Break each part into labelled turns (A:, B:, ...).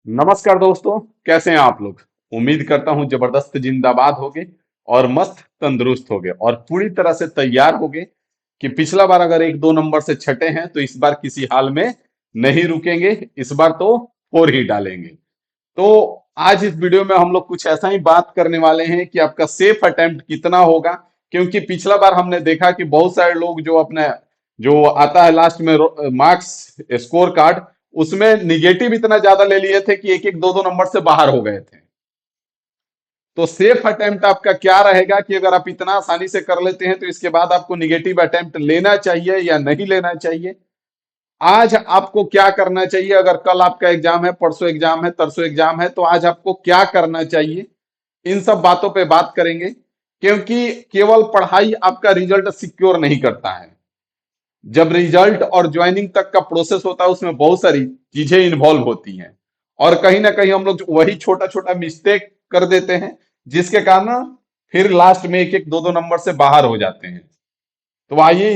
A: नमस्कार दोस्तों, कैसे हैं आप लोग। उम्मीद करता हूं जबरदस्त जिंदाबाद होगे और मस्त तंदुरुस्त होगे और पूरी तरह से तैयार होगे कि पिछला बार अगर एक दो नंबर से छटे हैं तो इस बार किसी हाल में नहीं रुकेंगे। इस बार तो फोर ही डालेंगे। तो आज इस वीडियो में हम लोग कुछ ऐसा ही बात करने वाले हैं कि आपका सेफ अटेम्प्ट कितना होगा, क्योंकि पिछला बार हमने देखा कि बहुत सारे लोग जो अपने जो आता है लास्ट में मार्क्स स्कोर कार्ड, उसमें निगेटिव इतना ज्यादा ले लिए थे कि एक एक दो दो नंबर से बाहर हो गए थे। तो सेफ अटेम्प्ट आपका क्या रहेगा कि अगर आप इतना आसानी से कर लेते हैं तो इसके बाद आपको निगेटिव अटेम्प्ट लेना चाहिए या नहीं लेना चाहिए। आज आपको क्या करना चाहिए, अगर कल आपका एग्जाम है, परसों एग्जाम है, तरसों एग्जाम है, तो आज आपको क्या करना चाहिए, इन सब बातों पे बात करेंगे। क्योंकि केवल पढ़ाई आपका रिजल्ट सिक्योर नहीं करता है। जब रिजल्ट और ज्वाइनिंग तक का प्रोसेस होता है उसमें बहुत सारी चीजें इन्वॉल्व होती हैं, और कहीं ना कहीं हम लोग वही छोटा छोटा मिस्टेक कर देते हैं, जिसके कारण फिर लास्ट में एक एक दो दो नंबर से बाहर हो जाते हैं। तो आइए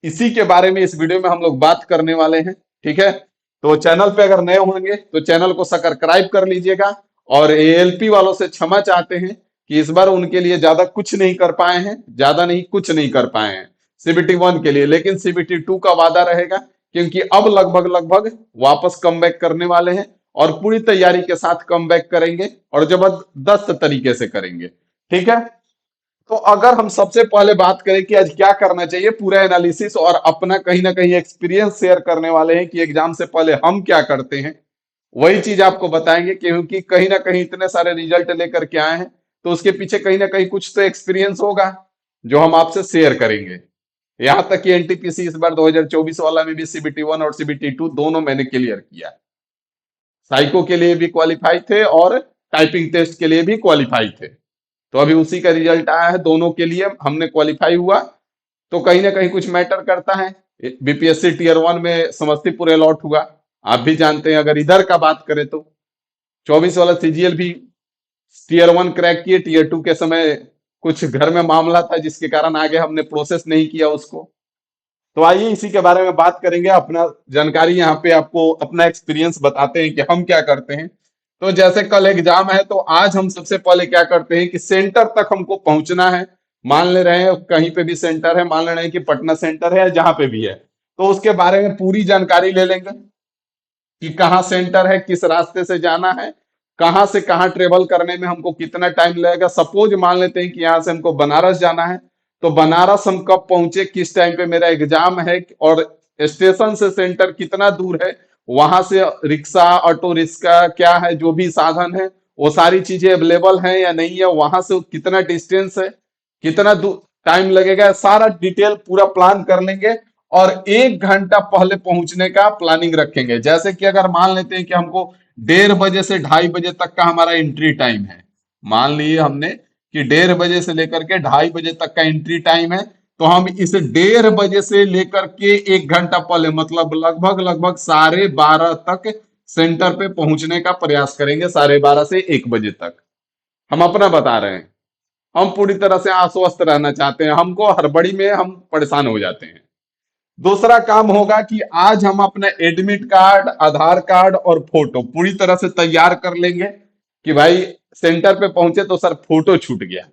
A: इसी के बारे में इस वीडियो में हम लोग बात करने वाले हैं। ठीक है, तो चैनल पे अगर नए होंगे तो चैनल को सब्सक्राइब कर लीजिएगा। और एएलपी वालों से क्षमा चाहते हैं कि इस बार उनके लिए ज्यादा कुछ नहीं कर पाए हैं, ज्यादा नहीं कुछ नहीं कर पाए हैं सीबीटी वन के लिए, लेकिन सीबीटी टू का वादा रहेगा, क्योंकि अब लगभग लगभग वापस कम बैक करने वाले हैं और पूरी तैयारी के साथ कम बैक करेंगे और जबरदस्त तरीके से करेंगे। ठीक है, तो अगर हम सबसे पहले बात करें कि आज क्या करना चाहिए, पूरा एनालिसिस और अपना कहीं ना कहीं एक्सपीरियंस शेयर करने वाले हैं कि एग्जाम से पहले हम क्या करते हैं, वही चीज आपको बताएंगे। क्योंकि कहीं ना कहीं इतने सारे रिजल्ट लेकर के आए हैं तो उसके पीछे कहीं ना कहीं कुछ तो एक्सपीरियंस होगा जो हम आपसे शेयर करेंगे। यहां तक कि एनटीपीसी इस बार 2024 वाला में भी सीबीटी वन और सीबीटी टू दोनों मैंने क्लियर किया। साइको के लिए भी क्वालिफाई थे और टाइपिंग टेस्ट के लिए भी क्वालिफाई थे। तो अभी उसी का रिजल्ट आया है, दोनों के लिए हमने क्वालिफाई हुआ। तो कहीं ना कहीं कुछ मैटर करता है। बीपीएससी टीयर वन में समस्तीपुर अलॉट हुआ, आप भी जानते हैं। अगर इधर का बात करें तो 24 वाला सीजीएल भी टीयर वन क्रैक किए, टीयर टू के समय कुछ घर में मामला था जिसके कारण आगे हमने प्रोसेस नहीं किया उसको। तो आइए इसी के बारे में बात करेंगे, अपना जानकारी यहाँ पे आपको अपना एक्सपीरियंस बताते हैं कि हम क्या करते हैं। तो जैसे कल एग्जाम है तो आज हम सबसे पहले क्या करते हैं कि सेंटर तक हमको पहुंचना है। मान ले रहे हैं कहीं पे भी सेंटर है, मान ले रहे हैं कि पटना सेंटर है या जहां पे भी है, तो उसके बारे में पूरी जानकारी ले लेंगे कि कहाँ सेंटर है, किस रास्ते से जाना है, कहाँ से कहाँ ट्रेवल करने में हमको कितना टाइम लगेगा। सपोज मान लेते हैं कि यहाँ से हमको बनारस जाना है, तो बनारस हम कब पहुंचे, किस टाइम पे मेरा एग्जाम है, और स्टेशन से सेंटर कितना दूर है, वहां से रिक्शा ऑटो रिक्शा क्या है, जो भी साधन है वो सारी चीजें अवेलेबल हैं या नहीं है, वहां से कितना डिस्टेंस है, कितना टाइम लगेगा, सारा डिटेल पूरा प्लान कर लेंगे। और 1 घंटा पहले पहुंचने का प्लानिंग रखेंगे। जैसे कि अगर मान लेते हैं कि हमको 1:30 बजे से 2:30 बजे तक का हमारा एंट्री टाइम है, मान लिए हमने कि 1:30 बजे से लेकर के 2:30 बजे तक का एंट्री टाइम है, तो हम इस 1:30 बजे से लेकर के 1 घंटा पहले, मतलब लगभग लगभग 12:30 तक सेंटर पे पहुंचने का प्रयास करेंगे। 12:30 से 1 बजे तक हम अपना बता रहे हैं। हम पूरी तरह से आश्वस्त रहना चाहते हैं, हमको हड़बड़ी में हम परेशान हो जाते हैं। दूसरा काम होगा कि आज हम अपना एडमिट कार्ड, आधार कार्ड और फोटो पूरी तरह से तैयार कर लेंगे कि भाई सेंटर पे पहुंचे तो सर फोटो छूट गया,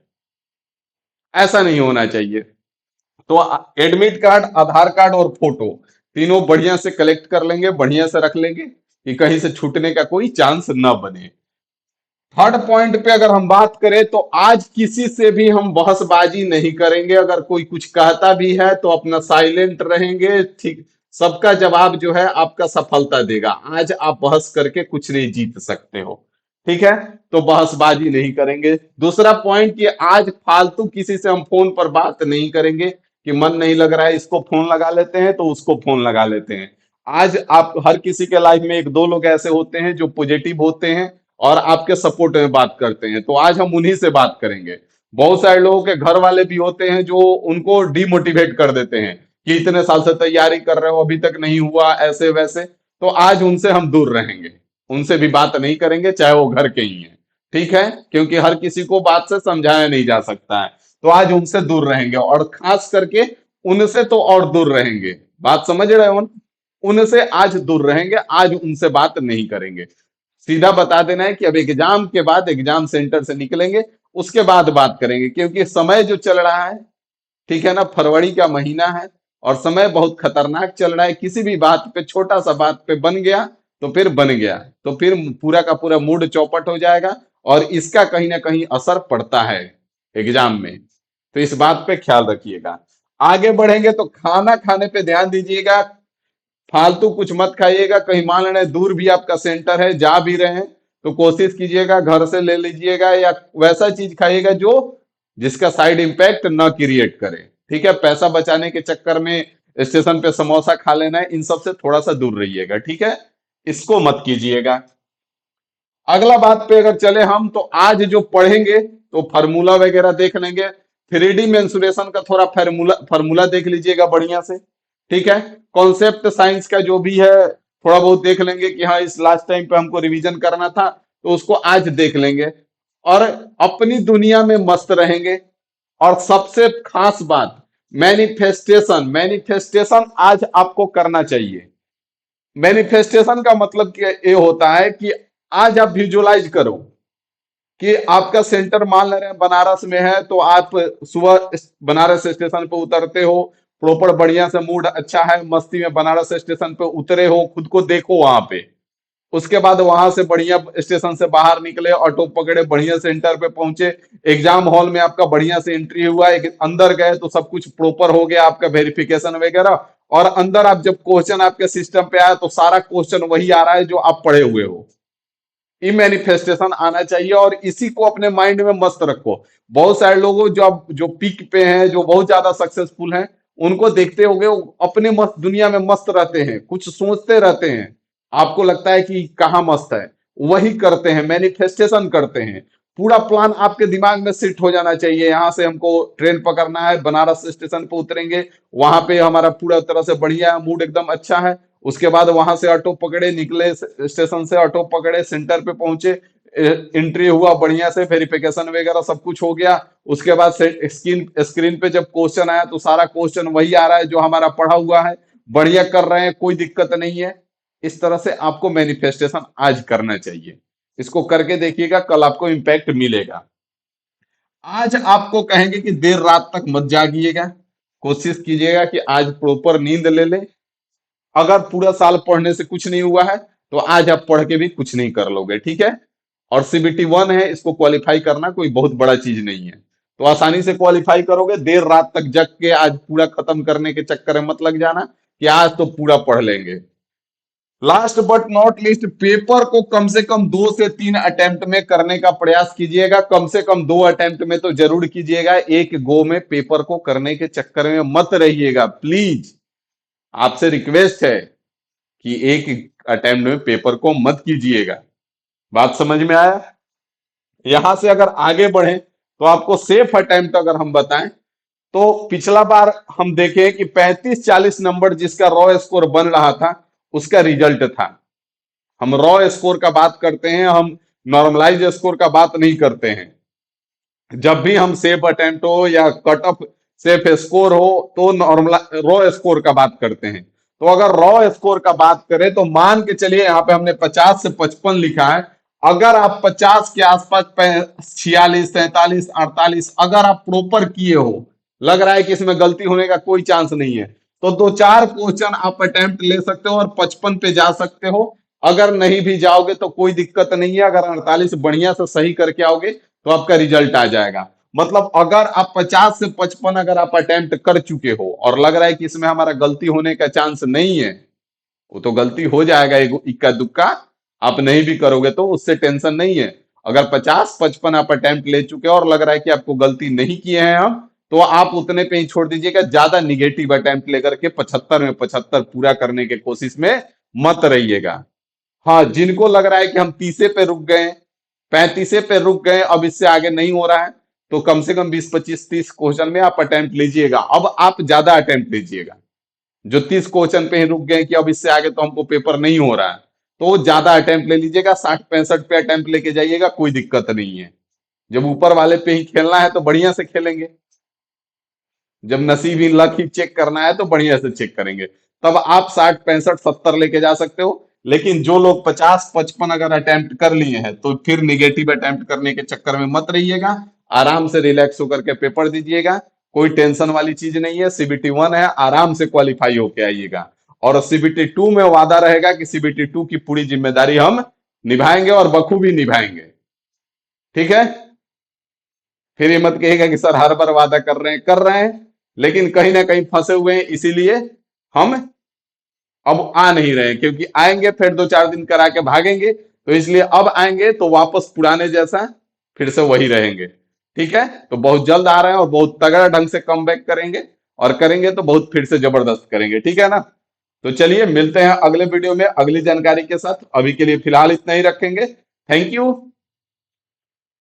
A: ऐसा नहीं होना चाहिए। तो एडमिट कार्ड, आधार कार्ड और फोटो तीनों बढ़िया से कलेक्ट कर लेंगे, बढ़िया से रख लेंगे कि कहीं से छूटने का कोई चांस ना बने। थर्ड पॉइंट पे अगर हम बात करें तो आज किसी से भी हम बहसबाजी नहीं करेंगे। अगर कोई कुछ कहता भी है तो अपना साइलेंट रहेंगे। ठीक, सबका जवाब जो है आपका सफलता देगा। आज आप बहस करके कुछ नहीं जीत सकते हो। ठीक है, तो बहसबाजी नहीं करेंगे। दूसरा पॉइंट कि आज फालतू किसी से हम फोन पर बात नहीं करेंगे कि मन नहीं लग रहा है इसको फोन लगा लेते हैं तो उसको फोन लगा लेते हैं। आज आप हर किसी के लाइफ में एक दो लोग ऐसे होते हैं जो पॉजिटिव होते हैं और आपके सपोर्ट में बात करते हैं, तो आज हम उन्हीं से बात करेंगे। बहुत सारे लोगों के घर वाले भी होते हैं जो उनको डिमोटिवेट कर देते हैं कि इतने साल से तैयारी कर रहे हो अभी तक नहीं हुआ, ऐसे वैसे। तो आज उनसे हम दूर रहेंगे, उनसे भी बात नहीं करेंगे, चाहे वो घर के ही हैं। ठीक है, क्योंकि हर किसी को बात से समझाया नहीं जा सकता है। तो आज उनसे दूर रहेंगे, और खास करके उनसे तो और दूर रहेंगे। बात समझ रहे हो? उनसे आज दूर रहेंगे, आज उनसे बात नहीं करेंगे। सीधा बता देना है कि अब एग्जाम के बाद एग्जाम सेंटर से निकलेंगे, उसके बाद बात करेंगे, क्योंकि समय जो चल रहा है, ठीक है ना, फरवरी का महीना है और समय बहुत खतरनाक चल रहा है। किसी भी बात पे, छोटा सा बात पे बन गया तो फिर बन गया, तो फिर पूरा का पूरा मूड चौपट हो जाएगा और इसका कहीं ना कहीं असर पड़ता है एग्जाम में। तो इस बात पे ख्याल रखिएगा। आगे बढ़ेंगे तो खाना खाने पे ध्यान दीजिएगा। फालतू कुछ मत खाइएगा। कहीं मान लें दूर भी आपका सेंटर है, जा भी रहे हैं, तो कोशिश कीजिएगा घर से ले लीजिएगा या वैसा चीज खाइएगा जो जिसका साइड इम्पैक्ट न क्रिएट करे। ठीक है, पैसा बचाने के चक्कर में स्टेशन पे समोसा खा लेना है, इन सब से थोड़ा सा दूर रहिएगा। ठीक है, इसको मत कीजिएगा। अगला बात पे अगर चले हम, तो आज जो पढ़ेंगे तो फार्मूला वगैरह देख लेंगे। थ्री डी मेंसुरेशन का थोड़ा फार्मूला फार्मूला देख लीजिएगा बढ़िया से। ठीक है, कॉन्सेप्ट साइंस का जो भी है थोड़ा बहुत देख लेंगे कि हाँ इस लास्ट टाइम पे हमको रिवीजन करना था, तो उसको आज देख लेंगे और अपनी दुनिया में मस्त रहेंगे। और सबसे खास बात, मैनिफेस्टेशन। मैनिफेस्टेशन आज आपको करना चाहिए। मैनिफेस्टेशन का मतलब ये होता है कि आज आप विजुअलाइज करो कि आपका सेंटर मान ले रहे हैं बनारस में है, तो आप सुबह बनारस स्टेशन पे उतरते हो, प्रॉपर बढ़िया से मूड अच्छा है, मस्ती में बनारस स्टेशन पे उतरे हो, खुद को देखो वहां पे। उसके बाद वहां से बढ़िया स्टेशन से बाहर निकले, ऑटो पकड़े, बढ़िया सेंटर पे पहुंचे, एग्जाम हॉल में आपका बढ़िया से एंट्री हुआ, एक अंदर गए तो सब कुछ प्रॉपर हो गया, आपका वेरिफिकेशन वगैरह। और अंदर आप जब क्वेश्चन आपके सिस्टम पे आया तो सारा क्वेश्चन वही आ रहा है जो आप पढ़े हुए हो। ई मैनिफेस्टेशन आना चाहिए और इसी को अपने माइंड में मस्त रखो। बहुत सारे लोगों जो अब जो पीक पे हैं, जो बहुत ज्यादा सक्सेसफुल हैं, उनको देखते होंगे, वो अपने मस्त दुनिया में मस्त रहते हैं, कुछ सोचते रहते हैं। आपको लगता है कि कहाँ मस्त है, वही करते हैं, मैनिफेस्टेशन करते हैं। पूरा प्लान आपके दिमाग में सेट हो जाना चाहिए। यहाँ से हमको ट्रेन पकड़ना है, बनारस स्टेशन पे उतरेंगे, वहां पे हमारा पूरा तरह से बढ़िया मूड एकदम अच्छा है। उसके बाद वहां से ऑटो पकड़े, निकले स्टेशन से, ऑटो पकड़े, सेंटर पे पहुंचे, एंट्री हुआ बढ़िया से, वेरिफिकेशन वगैरह सब कुछ हो गया। उसके बाद स्क्रीन स्क्रीन पे जब क्वेश्चन आया तो सारा क्वेश्चन वही आ रहा है जो हमारा पढ़ा हुआ है, बढ़िया कर रहे हैं, कोई दिक्कत नहीं है। इस तरह से आपको मैनिफेस्टेशन आज करना चाहिए। इसको करके देखिएगा, कल आपको इम्पैक्ट मिलेगा। आज आपको कहेंगे कि देर रात तक मत जागिएगा। कोशिश कीजिएगा कि आज प्रॉपर नींद ले ले। अगर पूरा साल पढ़ने से कुछ नहीं हुआ है तो आज आप पढ़ के भी कुछ नहीं कर लोगे। ठीक है, और सीबीटी 1 है, इसको क्वालिफाई करना कोई बहुत बड़ा चीज नहीं है, तो आसानी से क्वालिफाई करोगे। देर रात तक जग के आज पूरा खत्म करने के चक्कर में मत लग जाना कि आज तो पूरा पढ़ लेंगे। Last but not list, paper को कम से कम 2 से 3 अटेम्प्ट में करने का प्रयास कीजिएगा। कम से कम 2 अटेम्प्ट में तो जरूर कीजिएगा, एक गो में पेपर को करने के चक्कर में मत रहिएगा प्लीज। आपसे रिक्वेस्ट है कि एक अटेम्प्ट में पेपर को मत कीजिएगा। बात समझ में आया? यहां से अगर आगे बढ़े तो आपको सेफ अटेम्प्ट अगर हम बताएं, तो पिछला बार हम देखें कि 35-40 नंबर जिसका रॉ स्कोर बन रहा था, उसका रिजल्ट था। हम रॉ स्कोर का बात करते हैं, हम नॉर्मलाइज स्कोर का बात नहीं करते हैं। जब भी हम सेफ अटेम्प्ट हो या कट ऑफ सेफ स्कोर हो, तो नॉर्मल रॉ स्कोर का बात करते हैं। तो अगर रॉ स्कोर का बात करें तो मान के चलिए यहाँ पे हमने 50 से 55 लिखा है। अगर आप 50 के आसपास 46, 47, 48 अगर आप प्रॉपर किए हो, लग रहा है कि इसमें गलती होने का कोई चांस नहीं है, तो 2-4 क्वेश्चन आप अटेम्प्ट ले सकते हो और 55 पे जा सकते हो। अगर नहीं भी जाओगे तो कोई दिक्कत नहीं है, अगर 48 बढ़िया से सही करके आओगे तो आपका रिजल्ट आ जाएगा। मतलब अगर आप 50 से 55 अगर आप अटेम्प्ट कर चुके हो और लग रहा है कि इसमें हमारा गलती होने का चांस नहीं है, वो तो गलती हो जाएगा, इक्का दुक्का आप नहीं भी करोगे तो उससे टेंशन नहीं है। अगर 50-55 आप अटेम्प्ट ले चुके हो और लग रहा है कि आपको गलती नहीं किए हैं हम, तो आप उतने पे ही छोड़ दीजिएगा। ज्यादा निगेटिव अटेम्प्ट लेकर के 75 में 75 पूरा करने के कोशिश में मत रहिएगा। हाँ, जिनको लग रहा है कि हम 30 पे रुक गए, 35 पे रुक गए, अब इससे आगे नहीं हो रहा है, तो कम से कम 20, 25, 30 क्वेश्चन में आप अटेम्प्ट लीजिएगा। अब आप ज्यादा अटेम्प्ट लीजिएगा। जो 30 क्वेश्चन पे ही रुक गए कि अब इससे आगे तो हमको पेपर नहीं हो रहा है, तो वो ज्यादा अटेम्प्ट ले लीजिएगा। 60-65 पे अटेम्प्ट लेके जाइएगा, कोई दिक्कत नहीं है। जब ऊपर वाले पे ही खेलना है तो बढ़िया से खेलेंगे। जब नसीब ही लक ही चेक करना है तो बढ़िया से चेक करेंगे। तब आप 60, 65, 70 लेके जा सकते हो। लेकिन जो लोग 50-55 अगर अटेम्प्ट कर लिए हैं तो फिर निगेटिव अटेम्प्ट करने के चक्कर में मत रहिएगा। आराम से रिलैक्स होकर के पेपर दीजिएगा। कोई टेंशन वाली चीज नहीं है। सीबीटी 1 है, आराम से क्वालिफाई होके आइएगा। और सीबीटी 2 में वादा रहेगा कि सीबीटी 2 की पूरी जिम्मेदारी हम निभाएंगे और बखूबी निभाएंगे। ठीक है। फिर ये मत कहिएगा कि सर हर बार वादा कर रहे हैं लेकिन कहीं ना कहीं फंसे हुए हैं, इसीलिए हम अब आ नहीं रहे, क्योंकि आएंगे फिर 2-4 दिन करा के भागेंगे। तो इसलिए अब आएंगे तो वापस पुराने जैसा फिर से वही रहेंगे। ठीक है। तो बहुत जल्द आ रहे हैं और बहुत तगड़ा ढंग से कम बैक करेंगे, और करेंगे तो बहुत फिर से जबरदस्त करेंगे। ठीक है ना। तो चलिए मिलते हैं अगले वीडियो में अगली जानकारी के साथ। अभी के लिए फिलहाल इतना ही रखेंगे। Thank you.